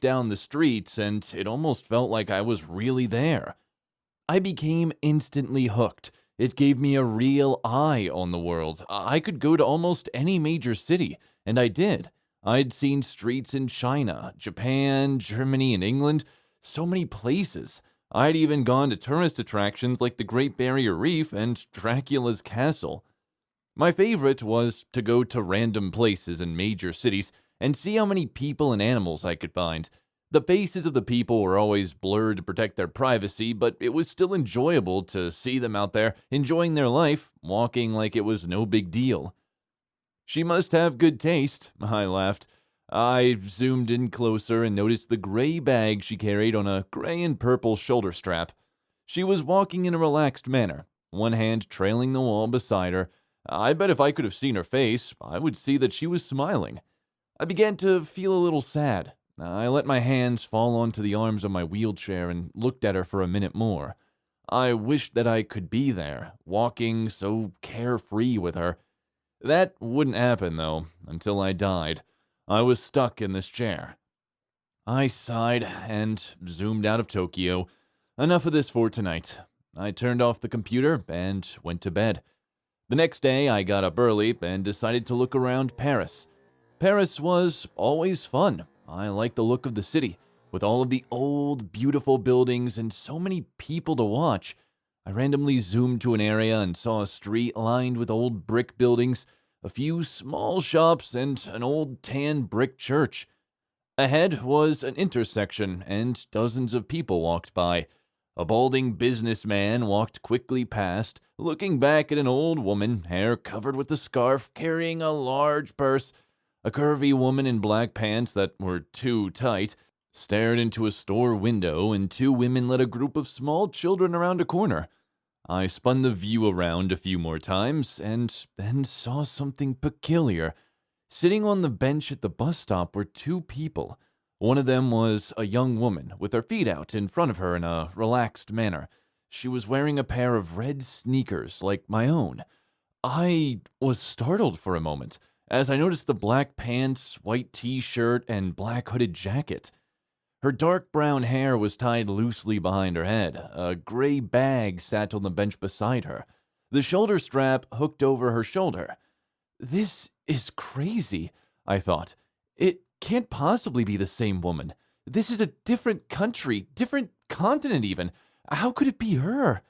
down the streets, and it almost felt like I was really there. I became instantly hooked. It gave me a real eye on the world. I could go to almost any major city, and I did. I'd seen streets in China, Japan, Germany, and England, so many places. I'd even gone to tourist attractions like the Great Barrier Reef and Dracula's Castle. My favorite was to go to random places in major cities and see how many people and animals I could find. The faces of the people were always blurred to protect their privacy, but it was still enjoyable to see them out there enjoying their life, walking like it was no big deal. She must have good taste, I laughed. I zoomed in closer and noticed the gray bag she carried on a gray and purple shoulder strap. She was walking in a relaxed manner, one hand trailing the wall beside her. I bet if I could have seen her face, I would see that she was smiling. I began to feel a little sad. I let my hands fall onto the arms of my wheelchair and looked at her for a minute more. I wished that I could be there, walking so carefree with her. That wouldn't happen, though, until I died. I was stuck in this chair. I sighed and zoomed out of Tokyo. Enough of this for tonight. I turned off the computer and went to bed. The next day, I got up early and decided to look around Paris. Paris was always fun. I liked the look of the city, with all of the old, beautiful buildings and so many people to watch. I randomly zoomed to an area and saw a street lined with old brick buildings, a few small shops, and an old tan brick church. Ahead was an intersection, and dozens of people walked by. A balding businessman walked quickly past, looking back at an old woman, hair covered with a scarf, carrying a large purse. A curvy woman in black pants that were too tight stared into a store window, and two women led a group of small children around a corner. I spun the view around a few more times, and then saw something peculiar. Sitting on the bench at the bus stop were two people. One of them was a young woman, with her feet out in front of her in a relaxed manner. She was wearing a pair of red sneakers like my own. I was startled for a moment, as I noticed the black pants, white t-shirt, and black hooded jacket. Her dark brown hair was tied loosely behind her head. A gray bag sat on the bench beside her, the shoulder strap hooked over her shoulder. This is crazy, I thought. It can't possibly be the same woman. This is a different country, different continent even. How could it be her?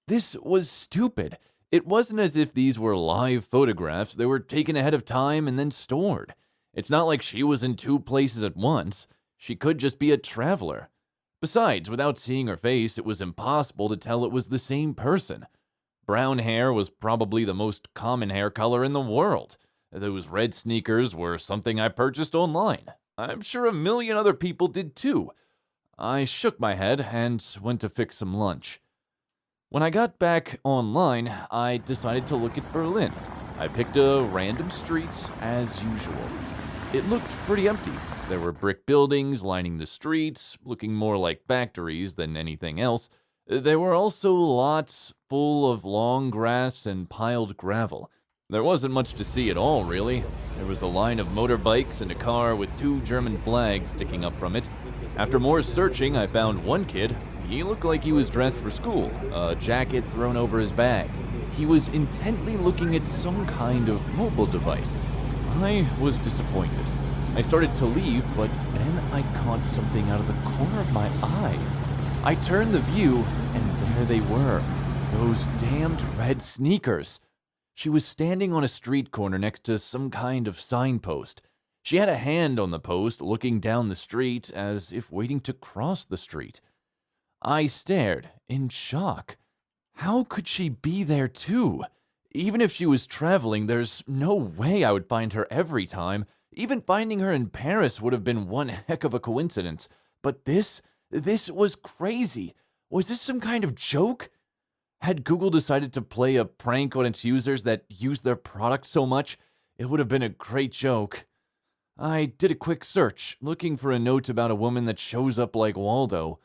This was stupid. It wasn't as if these were live photographs. They were taken ahead of time and then stored. It's not like she was in two places at once. She could just be a traveler. Besides, without seeing her face, it was impossible to tell it was the same person. Brown hair was probably the most common hair color in the world. Those red sneakers were something I purchased online. I'm sure a million other people did too. I shook my head and went to fix some lunch. When I got back online, I decided to look at Berlin. I picked a random street as usual. It looked pretty empty. There were brick buildings lining the streets, looking more like factories than anything else. There were also lots full of long grass and piled gravel. There wasn't much to see at all, really. There was a line of motorbikes and a car with two German flags sticking up from it. After more searching, I found one kid. He looked like he was dressed for school, a jacket thrown over his bag. He was intently looking at some kind of mobile device. I was disappointed. I started to leave, but then I caught something out of the corner of my eye. I turned the view, and there they were, those damned red sneakers. She was standing on a street corner next to some kind of signpost. She had a hand on the post, looking down the street as if waiting to cross the street. I stared, in shock. How could she be there too? Even if she was traveling, there's no way I would find her every time. Even finding her in Paris would have been one heck of a coincidence. But this was crazy. Was this some kind of joke? Had Google decided to play a prank on its users that used their product so much? It would have been a great joke. I did a quick search, looking for a note about a woman that shows up like Waldo.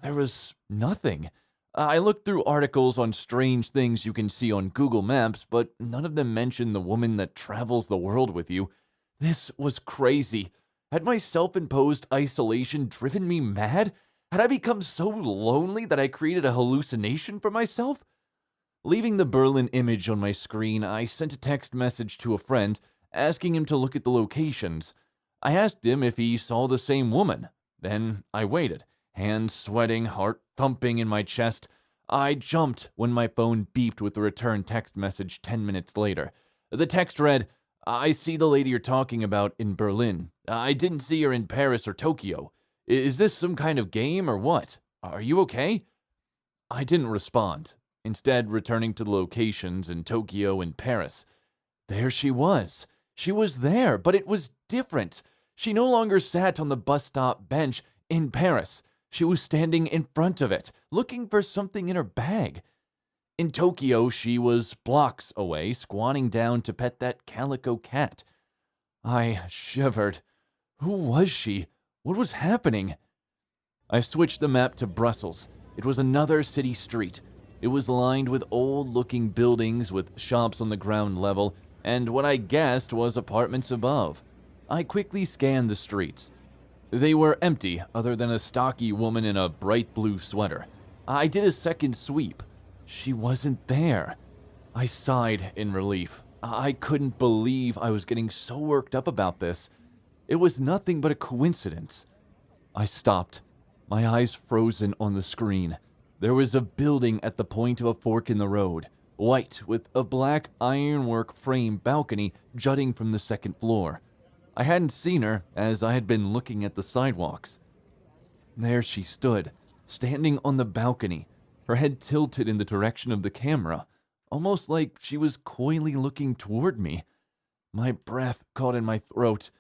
There was nothing. I looked through articles on strange things you can see on Google Maps, but none of them mentioned the woman that travels the world with you. This was crazy. Had my self-imposed isolation driven me mad? Had I become so lonely that I created a hallucination for myself? Leaving the Berlin image on my screen, I sent a text message to a friend asking him to look at the locations. I asked him if he saw the same woman. Then I waited, hands sweating, heart thumping in my chest. I jumped when my phone beeped with the return text message 10 minutes later. The text read, "I see the lady you're talking about in Berlin. I didn't see her in Paris or Tokyo. Is this some kind of game or what? Are you okay?" I didn't respond, instead returning to the locations in Tokyo and Paris. There she was. She was there, but it was different. She no longer sat on the bus stop bench in Paris. She was standing in front of it, looking for something in her bag. In Tokyo, she was blocks away, squatting down to pet that calico cat. I shivered. Who was she? What was happening? I switched the map to Brussels. It was another city street. It was lined with old-looking buildings with shops on the ground level and what I guessed was apartments above. I quickly scanned the streets. They were empty, other than a stocky woman in a bright blue sweater. I did a second sweep. She wasn't there. I sighed in relief. I couldn't believe I was getting so worked up about this. It was nothing but a coincidence. I stopped, my eyes frozen on the screen. There was a building at the point of a fork in the road, white, with a black ironwork frame balcony jutting from the second floor. I hadn't seen her, as I had been looking at the sidewalks. There she stood, standing on the balcony, her head tilted in the direction of the camera, almost like she was coyly looking toward me. My breath caught in my throat.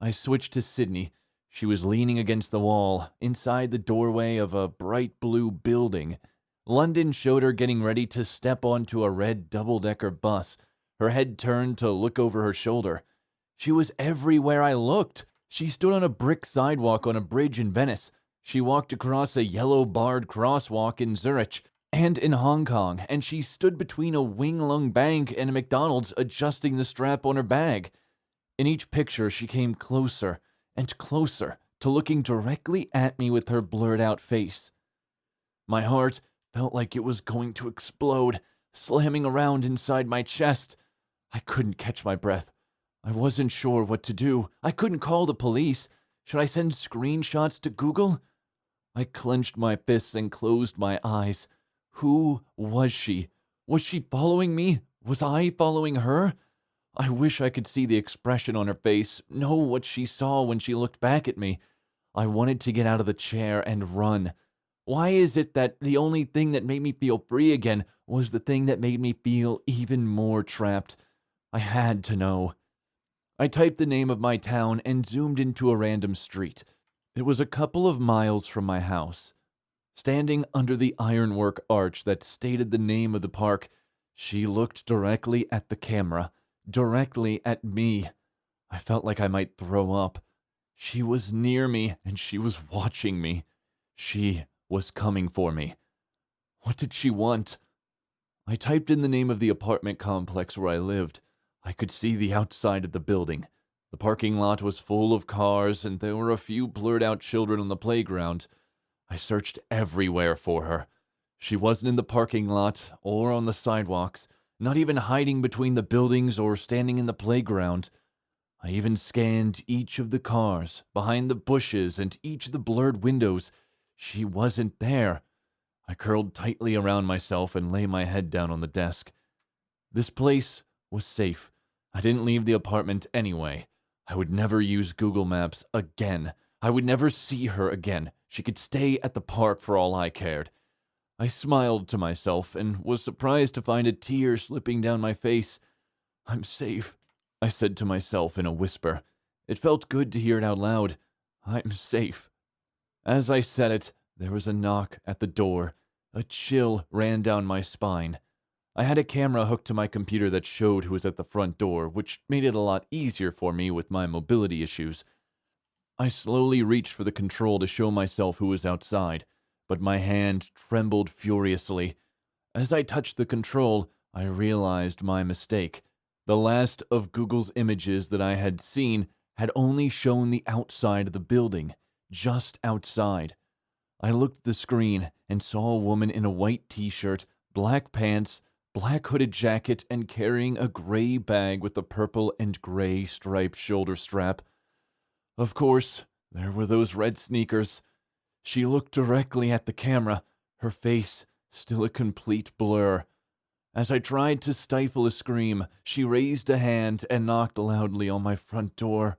I switched to Sydney. She was leaning against the wall, inside the doorway of a bright blue building. London showed her getting ready to step onto a red double-decker bus, her head turned to look over her shoulder. She was everywhere I looked. She stood on a brick sidewalk on a bridge in Venice. She walked across a yellow-barred crosswalk in Zurich and in Hong Kong, and she stood between a Wing Lung Bank and a McDonald's adjusting the strap on her bag. In each picture, she came closer and closer to looking directly at me with her blurred-out face. My heart felt like it was going to explode, slamming around inside my chest. I couldn't catch my breath. I wasn't sure what to do. I couldn't call the police. Should I send screenshots to Google? I clenched my fists and closed my eyes. Who was she? Was she following me? Was I following her? I wish I could see the expression on her face, know what she saw when she looked back at me. I wanted to get out of the chair and run. Why is it that the only thing that made me feel free again was the thing that made me feel even more trapped? I had to know. I typed the name of my town and zoomed into a random street. It was a couple of miles from my house. Standing under the ironwork arch that stated the name of the park, she looked directly at the camera, directly at me. I felt like I might throw up. She was near me, and she was watching me. She was coming for me. What did she want? I typed in the name of the apartment complex where I lived. I could see the outside of the building. The parking lot was full of cars, and there were a few blurred-out children on the playground. I searched everywhere for her. She wasn't in the parking lot or on the sidewalks, not even hiding between the buildings or standing in the playground. I even scanned each of the cars, behind the bushes, and each of the blurred windows. She wasn't there. I curled tightly around myself and lay my head down on the desk. This place was safe. I didn't leave the apartment anyway. I would never use Google Maps again. I would never see her again. She could stay at the park for all I cared. I smiled to myself and was surprised to find a tear slipping down my face. I'm safe, I said to myself in a whisper. It felt good to hear it out loud. I'm safe. As I said it, there was a knock at the door. A chill ran down my spine. I had a camera hooked to my computer that showed who was at the front door, which made it a lot easier for me with my mobility issues. I slowly reached for the control to show myself who was outside, but my hand trembled furiously. As I touched the control, I realized my mistake. The last of Google's images that I had seen had only shown the outside of the building, just outside. I looked at the screen and saw a woman in a white t-shirt, black pants, black hooded jacket, and carrying a gray bag with a purple and gray striped shoulder strap. Of course, there were those red sneakers. She looked directly at the camera, her face still a complete blur. As I tried to stifle a scream, she raised a hand and knocked loudly on my front door.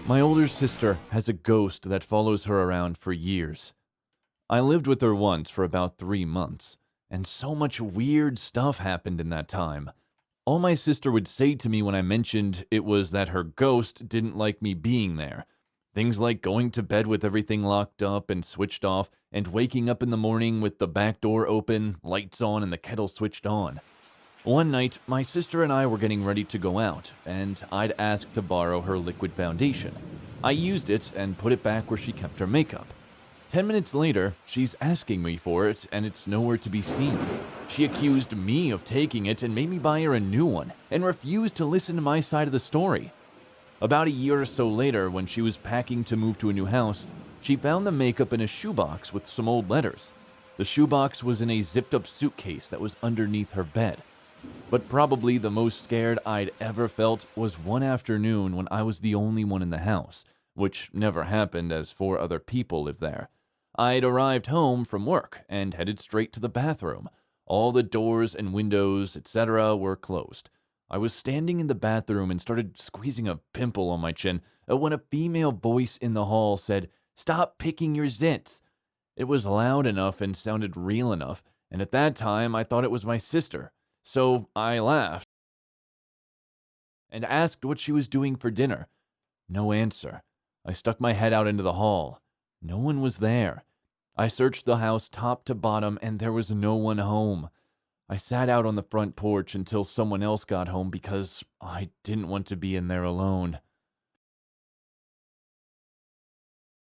My older sister has a ghost that follows her around for years. I lived with her once for about 3 months, and so much weird stuff happened in that time. All my sister would say to me when I mentioned it was that her ghost didn't like me being there. Things like going to bed with everything locked up and switched off, and waking up in the morning with the back door open, lights on, and the kettle switched on. One night, my sister and I were getting ready to go out, and I'd asked to borrow her liquid foundation. I used it and put it back where she kept her makeup. 10 minutes later, she's asking me for it, and it's nowhere to be seen. She accused me of taking it and made me buy her a new one, and refused to listen to my side of the story. About a year or so later, when she was packing to move to a new house, she found the makeup in a shoebox with some old letters. The shoebox was in a zipped-up suitcase that was underneath her bed. But probably the most scared I'd ever felt was one afternoon when I was the only one in the house, which never happened as 4 other people lived there. I'd arrived home from work and headed straight to the bathroom. All the doors and windows, etc., were closed. I was standing in the bathroom and started squeezing a pimple on my chin when a female voice in the hall said, "Stop picking your zits." It was loud enough and sounded real enough, and at that time I thought it was my sister. So I laughed and asked what she was doing for dinner. No answer. I stuck my head out into the hall. No one was there. I searched the house top to bottom, and there was no one home. I sat out on the front porch until someone else got home because I didn't want to be in there alone.